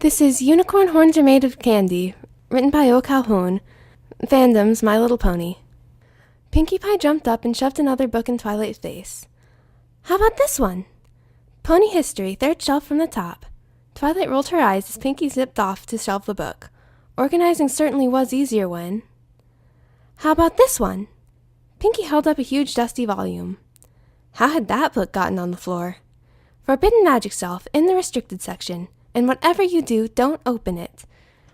This is Unicorn Horns Are Made of Candy, written by O. Calhoun, fandom's My Little Pony. Pinkie Pie jumped up and shoved another book in Twilight's face. How about this one? Pony History, third shelf from the top. Twilight rolled her eyes as Pinkie zipped off to shelve the book. Organizing certainly was easier when... How about this one? Pinkie held up a huge dusty volume. How had that book gotten on the floor? Forbidden Magic Shelf, in the restricted section. And whatever you do, don't open it.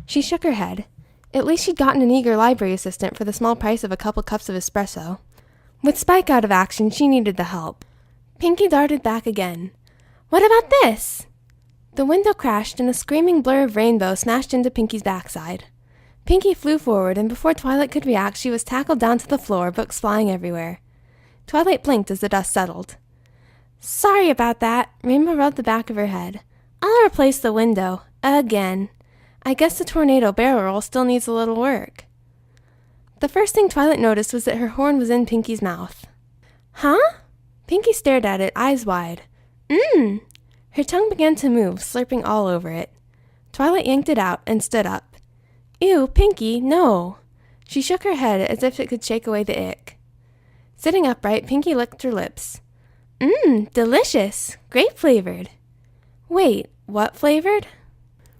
She shook her head. At least she'd gotten an eager library assistant for the small price of a couple cups of espresso. With Spike out of action, she needed the help. Pinkie darted back again. What about this? The window crashed and a screaming blur of rainbow smashed into Pinkie's backside. Pinkie flew forward, and before Twilight could react, she was tackled down to the floor, books flying everywhere. Twilight blinked as the dust settled. Sorry about that. Rainbow rubbed the back of her head. I'll replace the window. Again. I guess the tornado barrel roll still needs a little work. The first thing Twilight noticed was that her horn was in Pinkie's mouth. Huh? Pinkie stared at it, eyes wide. Her tongue began to move, slurping all over it. Twilight yanked it out and stood up. Ew, Pinkie, no. She shook her head as if it could shake away the ick. Sitting upright, Pinkie licked her lips. Delicious. Grape-flavored. Wait, what flavored?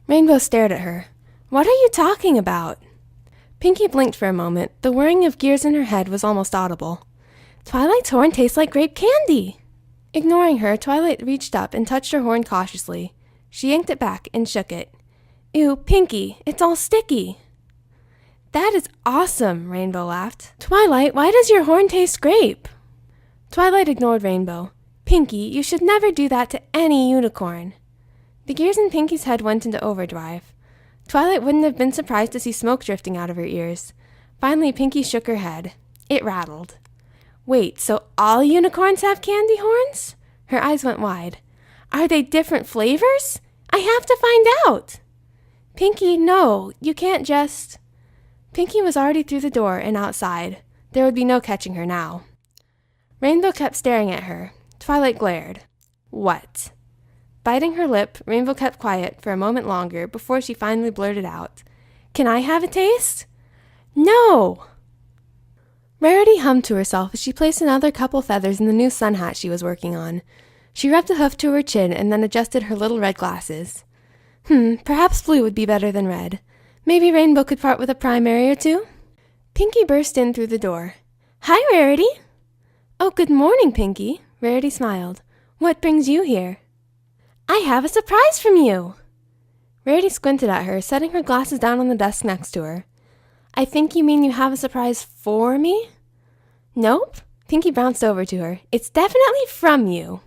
Rainbow stared at her. What are you talking about? Pinkie blinked for a moment. The whirring of gears in her head was almost audible. Twilight's horn tastes like grape candy. Ignoring her, Twilight reached up and touched her horn cautiously. She yanked it back and shook it. Ew, Pinkie, it's all sticky. That is awesome, Rainbow laughed. Twilight, why does your horn taste grape? Twilight ignored Rainbow. Pinkie, you should never do that to any unicorn. The gears in Pinkie's head went into overdrive. Twilight wouldn't have been surprised to see smoke drifting out of her ears. Finally, Pinkie shook her head. It rattled. Wait, so all unicorns have candy horns? Her eyes went wide. Are they different flavors? I have to find out. Pinkie, no, you can't just... Pinkie was already through the door and outside. There would be no catching her now. Rainbow kept staring at her. Twilight glared. What? Biting her lip, Rainbow kept quiet for a moment longer before she finally blurted out. Can I have a taste? No! Rarity hummed to herself as she placed another couple feathers in the new sun hat she was working on. She rubbed a hoof to her chin and then adjusted her little red glasses. Perhaps blue would be better than red. Maybe Rainbow could part with a primary or two? Pinkie burst in through the door. Hi, Rarity! Oh, good morning, Pinkie. Rarity smiled. What brings you here? I have a surprise from you! Rarity squinted at her, setting her glasses down on the desk next to her. I think you mean you have a surprise for me? Nope. Pinkie bounced over to her. It's definitely from you.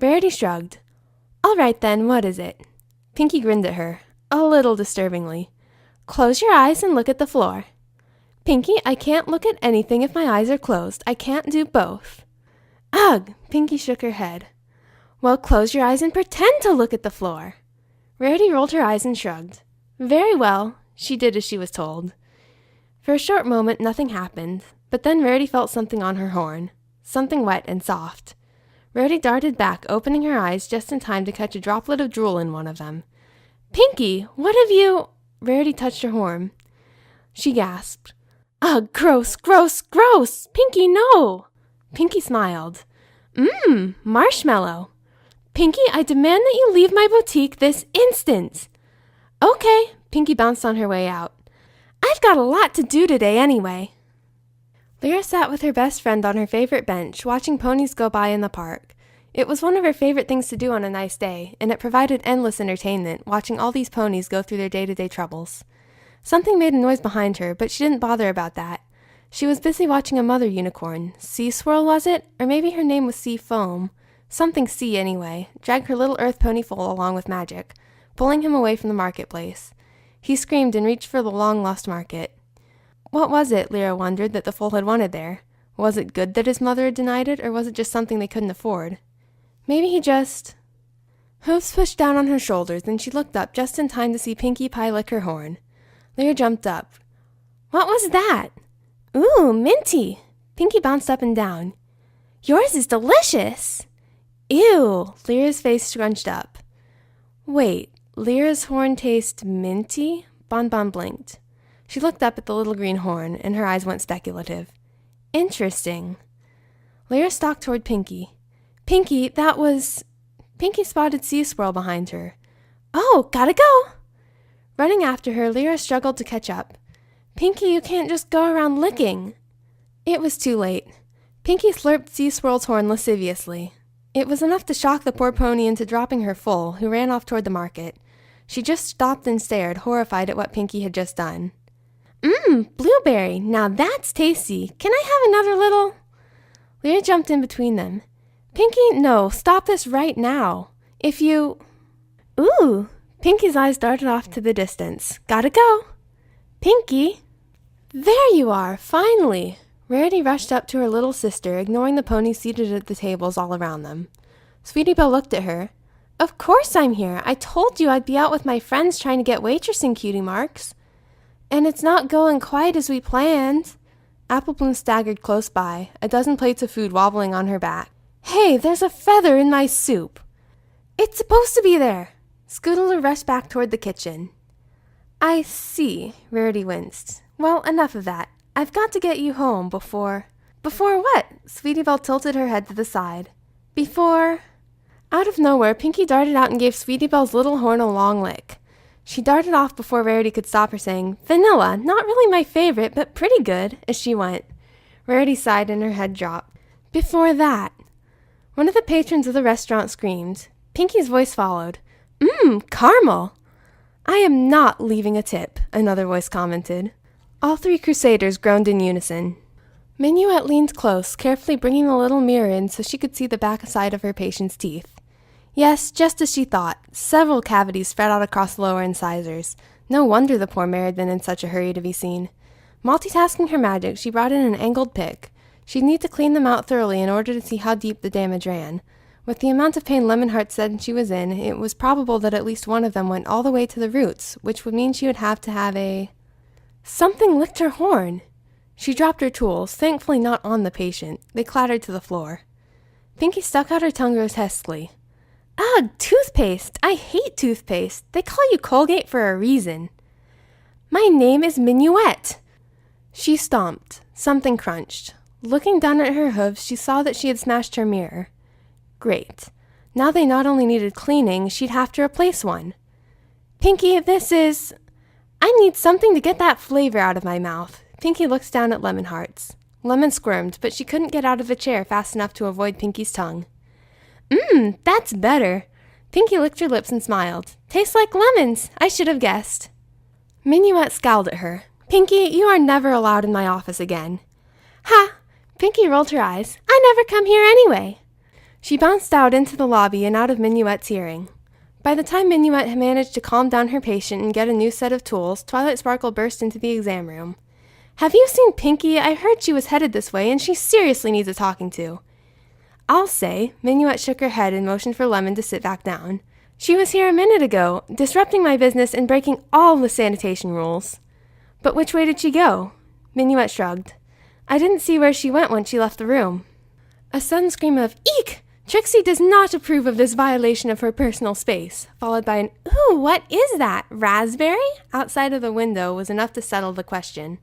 Rarity shrugged. All right then, what is it? Pinkie grinned at her, a little disturbingly. Close your eyes and look at the floor. Pinkie, I can't look at anything if my eyes are closed. I can't do both. Ugh! Pinkie shook her head. Well, close your eyes and pretend to look at the floor. Rarity rolled her eyes and shrugged. Very well. She did as she was told. For a short moment, nothing happened, but then Rarity felt something on her horn. Something wet and soft. Rarity darted back, opening her eyes just in time to catch a droplet of drool in one of them. Pinkie, what have you... Rarity touched her horn. She gasped. Ugh, gross, gross, gross! Pinkie, no! Pinkie smiled. Marshmallow. Pinkie, I demand that you leave my boutique this instant. Okay, Pinkie bounced on her way out. I've got a lot to do today anyway. Lyra sat with her best friend on her favorite bench, watching ponies go by in the park. It was one of her favorite things to do on a nice day, and it provided endless entertainment, watching all these ponies go through their day-to-day troubles. Something made a noise behind her, but she didn't bother about that. She was busy watching a mother unicorn. Sea Swirl, was it? Or maybe her name was Sea Foam. Something sea, anyway, drag her little earth pony foal along with Magic, pulling him away from the marketplace. He screamed and reached for the long-lost market. What was it, Lyra wondered, that the foal had wanted there? Was it good that his mother had denied it, or was it just something they couldn't afford? Maybe he just... Hooves pushed down on her shoulders, and she looked up just in time to see Pinkie Pie lick her horn. Lyra jumped up. What was that? Ooh, minty! Pinkie bounced up and down. Yours is delicious! Ew! Lyra's face scrunched up. Wait, Lyra's horn tastes minty? Bonbon blinked. She looked up at the little green horn, and her eyes went speculative. Interesting. Lyra stalked toward Pinkie. Pinkie, that was... Pinkie spotted Sea Squirrel behind her. Oh, gotta go! Running after her, Lyra struggled to catch up. Pinkie, you can't just go around licking. It was too late. Pinkie slurped Sea Squirrel's horn lasciviously. It was enough to shock the poor pony into dropping her full, who ran off toward the market. She just stopped and stared, horrified at what Pinkie had just done. Blueberry, now that's tasty. Can I have another little? Lyra jumped in between them. Pinkie, no, stop this right now. If you... Ooh! Pinkie's eyes darted off to the distance. Gotta go. Pinkie! There you are, finally! Rarity rushed up to her little sister, ignoring the ponies seated at the tables all around them. Sweetie Belle looked at her. Of course I'm here. I told you I'd be out with my friends trying to get waitressing, cutie marks. And it's not going quite as we planned. Apple Bloom staggered close by, a dozen plates of food wobbling on her back. Hey, there's a feather in my soup. It's supposed to be there. Scoodler rushed back toward the kitchen. I see, Rarity winced. Well, enough of that. I've got to get you home before... Before what? Sweetie Belle tilted her head to the side. Before... Out of nowhere, Pinkie darted out and gave Sweetie Belle's little horn a long lick. She darted off before Rarity could stop her, saying, Vanilla, not really my favorite, but pretty good, as she went. Rarity sighed and her head dropped. Before that... One of the patrons of the restaurant screamed. Pinkie's voice followed. Caramel! I am not leaving a tip, another voice commented. All three crusaders groaned in unison. Minuet leaned close, carefully bringing the little mirror in so she could see the back side of her patient's teeth. Yes, just as she thought, several cavities spread out across the lower incisors. No wonder the poor mare had been in such a hurry to be seen. Multitasking her magic, she brought in an angled pick. She'd need to clean them out thoroughly in order to see how deep the damage ran. With the amount of pain Lemonheart said she was in, it was probable that at least one of them went all the way to the roots, which would mean she would have to have a... Something licked her horn. She dropped her tools, thankfully not on the patient. They clattered to the floor. Pinkie stuck out her tongue grotesquely. Ugh, toothpaste! I hate toothpaste. They call you Colgate for a reason. My name is Minuet. She stomped. Something crunched. Looking down at her hooves, she saw that she had smashed her mirror. Great. Now they not only needed cleaning, she'd have to replace one. Pinkie, this is... I need something to get that flavor out of my mouth. Pinkie looked down at Lemonheart's. Lemon squirmed, but she couldn't get out of the chair fast enough to avoid Pinkie's tongue. That's better. Pinkie licked her lips and smiled. Tastes like lemons. I should have guessed. Minuet scowled at her. Pinkie, you are never allowed in my office again. Ha! Pinkie rolled her eyes. I never come here anyway. She bounced out into the lobby and out of Minuet's hearing. By the time Minuet had managed to calm down her patient and get a new set of tools, Twilight Sparkle burst into the exam room. Have you seen Pinkie? I heard she was headed this way, and she seriously needs a talking to. I'll say. Minuet shook her head and motioned for Lemon to sit back down. She was here a minute ago, disrupting my business and breaking all the sanitation rules. But which way did she go? Minuet shrugged. I didn't see where she went when she left the room. A sudden scream of, Eek! Trixie does not approve of this violation of her personal space, followed by an, Ooh, what is that? Raspberry? Outside of the window was enough to settle the question.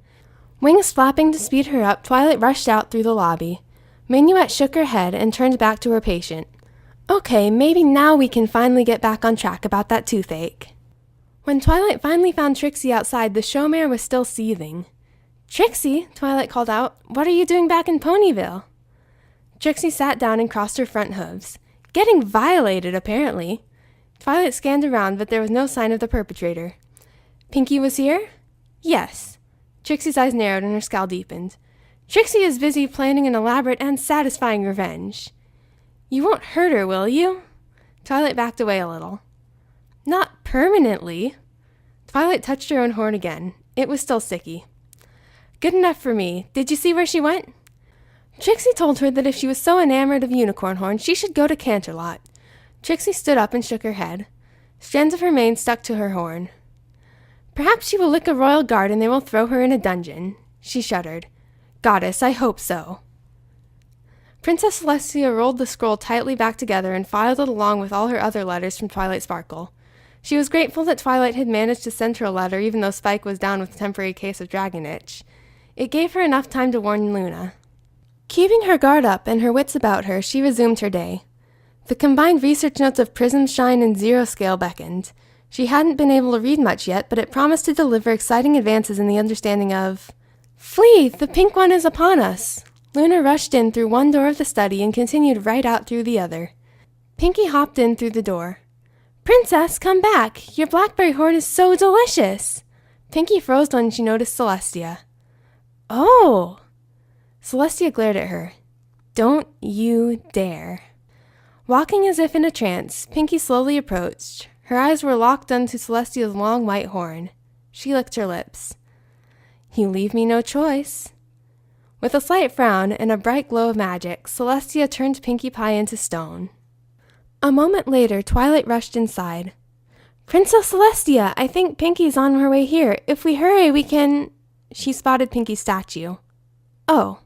Wings flapping to speed her up, Twilight rushed out through the lobby. Minuet shook her head and turned back to her patient. Okay, maybe now we can finally get back on track about that toothache. When Twilight finally found Trixie outside, the show mare was still seething. Trixie, Twilight called out, what are you doing back in Ponyville? Trixie sat down and crossed her front hooves. Getting violated, apparently. Twilight scanned around, but there was no sign of the perpetrator. Pinkie was here? Yes. Trixie's eyes narrowed and her scowl deepened. Trixie is busy planning an elaborate and satisfying revenge. You won't hurt her, will you? Twilight backed away a little. Not permanently. Twilight touched her own horn again. It was still sticky. Good enough for me. Did you see where she went? Trixie told her that if she was so enamored of Unicorn Horn, she should go to Canterlot. Trixie stood up and shook her head. Strands of her mane stuck to her horn. Perhaps she will lick a royal guard and they will throw her in a dungeon. She shuddered. Goddess, I hope so. Princess Celestia rolled the scroll tightly back together and filed it along with all her other letters from Twilight Sparkle. She was grateful that Twilight had managed to send her a letter even though Spike was down with a temporary case of dragon itch. It gave her enough time to warn Luna. Keeping her guard up and her wits about her, she resumed her day. The combined research notes of Prism, Shine, and Zero Scale beckoned. She hadn't been able to read much yet, but it promised to deliver exciting advances in the understanding of... Flee! The pink one is upon us! Luna rushed in through one door of the study and continued right out through the other. Pinkie hopped in through the door. Princess, come back! Your blackberry horn is so delicious! Pinkie froze when she noticed Celestia. Oh! Celestia glared at her. Don't you dare. Walking as if in a trance, Pinkie slowly approached. Her eyes were locked onto Celestia's long white horn. She licked her lips. You leave me no choice. With a slight frown and a bright glow of magic, Celestia turned Pinkie Pie into stone. A moment later, Twilight rushed inside. Princess Celestia, I think Pinkie's on her way here. If we hurry, we can... She spotted Pinkie's statue. Oh.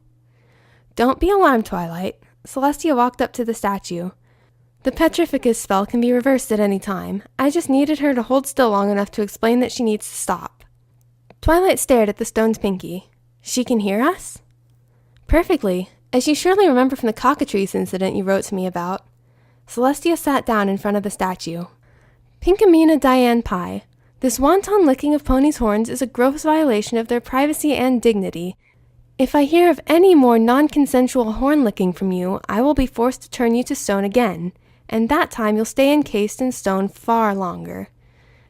Don't be alarmed, Twilight. Celestia walked up to the statue. The Petrificus spell can be reversed at any time. I just needed her to hold still long enough to explain that she needs to stop. Twilight stared at the stone's Pinkie. She can hear us? Perfectly, as you surely remember from the cockatrice incident you wrote to me about. Celestia sat down in front of the statue. Pinkamena Diane Pie. This wanton licking of ponies' horns is a gross violation of their privacy and dignity. If I hear of any more non-consensual horn licking from you, I will be forced to turn you to stone again, and that time you'll stay encased in stone far longer.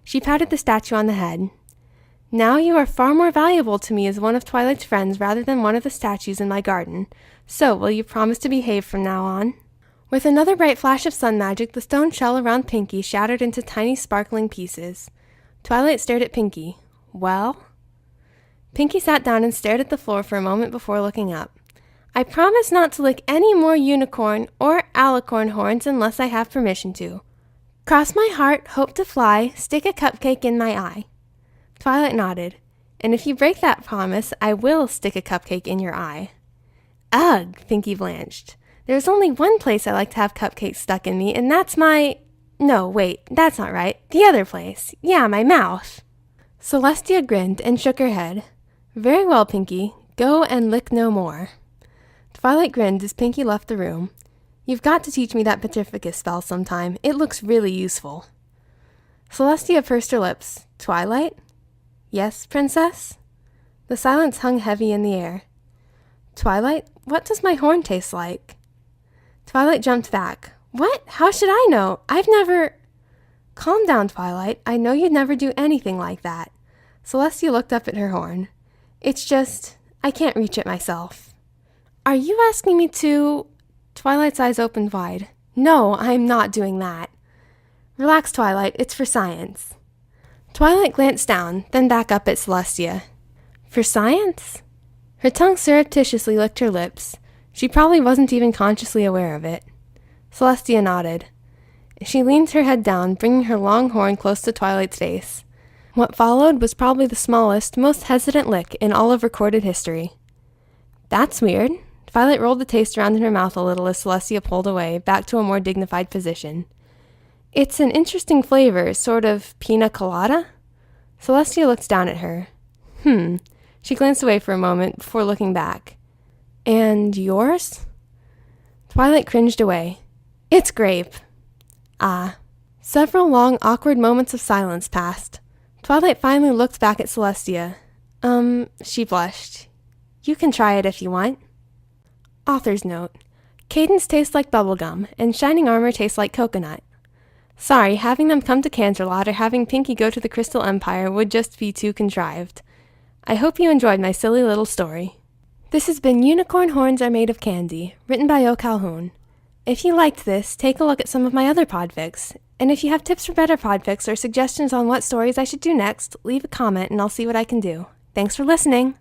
She patted the statue on the head. Now you are far more valuable to me as one of Twilight's friends rather than one of the statues in my garden. So, will you promise to behave from now on? With another bright flash of sun magic, the stone shell around Pinkie shattered into tiny sparkling pieces. Twilight stared at Pinkie. Well? Pinkie sat down and stared at the floor for a moment before looking up. I promise not to lick any more unicorn or alicorn horns unless I have permission to. Cross my heart, hope to fly, stick a cupcake in my eye. Twilight nodded. And if you break that promise, I will stick a cupcake in your eye. Ugh, Pinkie blanched. There's only one place I like to have cupcakes stuck in me, and that's my... No, wait, that's not right. The other place. Yeah, my mouth. Celestia grinned and shook her head. Very well, Pinkie. Go and lick no more. Twilight grinned as Pinkie left the room. You've got to teach me that Petrificus spell sometime. It looks really useful. Celestia pursed her lips. Twilight? Yes, Princess? The silence hung heavy in the air. Twilight, what does my horn taste like? Twilight jumped back. What? How should I know? I've never... Calm down, Twilight. I know you'd never do anything like that. Celestia looked up at her horn. It's just... I can't reach it myself. Are you asking me to... Twilight's eyes opened wide. No, I'm not doing that. Relax, Twilight. It's for science. Twilight glanced down, then back up at Celestia. For science? Her tongue surreptitiously licked her lips. She probably wasn't even consciously aware of it. Celestia nodded. She leaned her head down, bringing her long horn close to Twilight's face. What followed was probably the smallest, most hesitant lick in all of recorded history. That's weird. Twilight rolled the taste around in her mouth a little as Celestia pulled away, back to a more dignified position. It's an interesting flavor, sort of pina colada? Celestia looked down at her. She glanced away for a moment before looking back. And yours? Twilight cringed away. It's grape. Ah. Several long, awkward moments of silence passed. Twilight finally looked back at Celestia. She blushed. You can try it if you want. Author's note. Cadence tastes like bubblegum, and Shining Armor tastes like coconut. Sorry, having them come to Canterlot or having Pinkie go to the Crystal Empire would just be too contrived. I hope you enjoyed my silly little story. This has been Unicorn Horns Are Made of Candy, written by O. Calhoun. If you liked this, take a look at some of my other podfics. And if you have tips for better podfics or suggestions on what stories I should do next, leave a comment and I'll see what I can do. Thanks for listening!